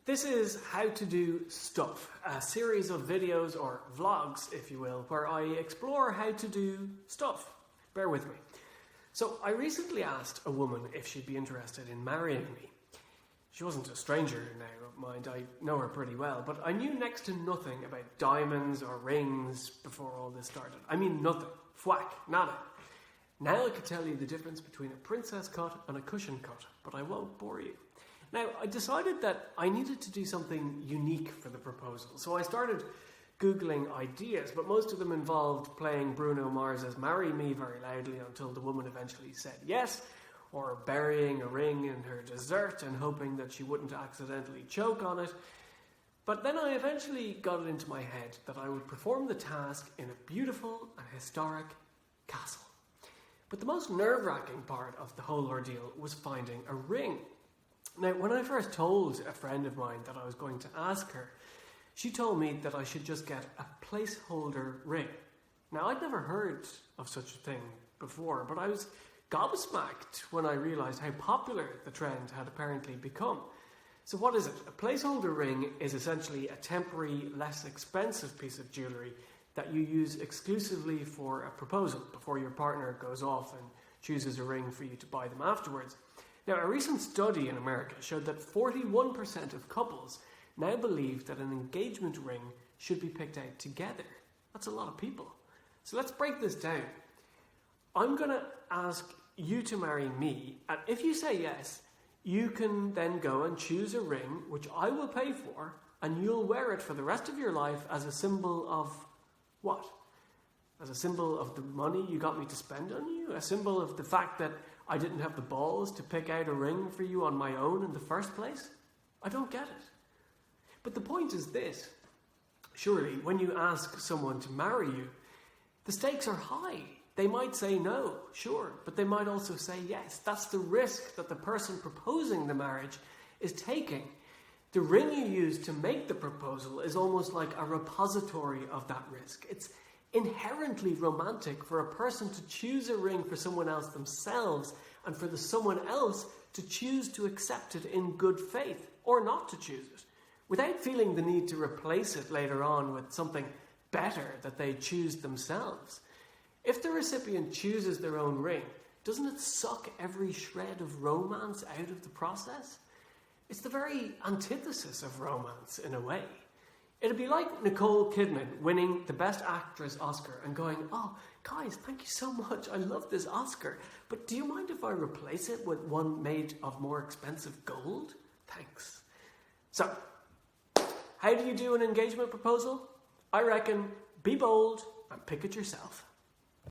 This is How to Do Stuff, a series of videos or vlogs, if you will, where I explore how to do stuff. Bear with me. So I recently asked a woman if she'd be interested in marrying me. She wasn't a stranger now, mind, I know her pretty well, but I knew next to nothing about diamonds or rings before all this started. I mean nothing. Thwack. Nada. Now I could tell you the difference between a princess cut and a cushion cut, but I won't bore you. Now, I decided that I needed to do something unique for the proposal, so I started Googling ideas, but most of them involved playing Bruno Mars's Marry Me very loudly until the woman eventually said yes, or burying a ring in her dessert and hoping that she wouldn't accidentally choke on it. But then I eventually got it into my head that I would perform the task in a beautiful and historic castle. But the most nerve-wracking part of the whole ordeal was finding a ring. Now, when I first told a friend of mine that I was going to ask her, she told me that I should just get a placeholder ring. Now, I'd never heard of such a thing before, but I was gobsmacked when I realised how popular the trend had apparently become. So what is it? A placeholder ring is essentially a temporary, less expensive piece of jewellery that you use exclusively for a proposal before your partner goes off and chooses a ring for you to buy them afterwards. Now, a recent study in America showed that 41% of couples now believe that an engagement ring should be picked out together. That's a lot of people. So let's break this down. I'm going to ask you to marry me, and if you say yes, you can then go and choose a ring, which I will pay for, and you'll wear it for the rest of your life as a symbol of what? As a symbol of the money you got me to spend on you? A symbol of the fact that I didn't have the balls to pick out a ring for you on my own in the first place? I don't get it. But the point is this. Surely, when you ask someone to marry you, the stakes are high. They might say no, sure, but they might also say yes. That's the risk that the person proposing the marriage is taking. The ring you use to make the proposal is almost like a repository of that risk. It's inherently romantic for a person to choose a ring for someone else themselves and for the someone else to choose to accept it in good faith or not to choose it without feeling the need to replace it later on with something better that they choose themselves. If the recipient chooses their own ring, doesn't it suck every shred of romance out of the process? It's the very antithesis of romance in a way. It'd be like Nicole Kidman winning the Best Actress Oscar and going, "Oh, guys, thank you so much. I love this Oscar. But do you mind if I replace it with one made of more expensive gold? Thanks." So, how do you do an engagement proposal? I reckon be bold and pick it yourself.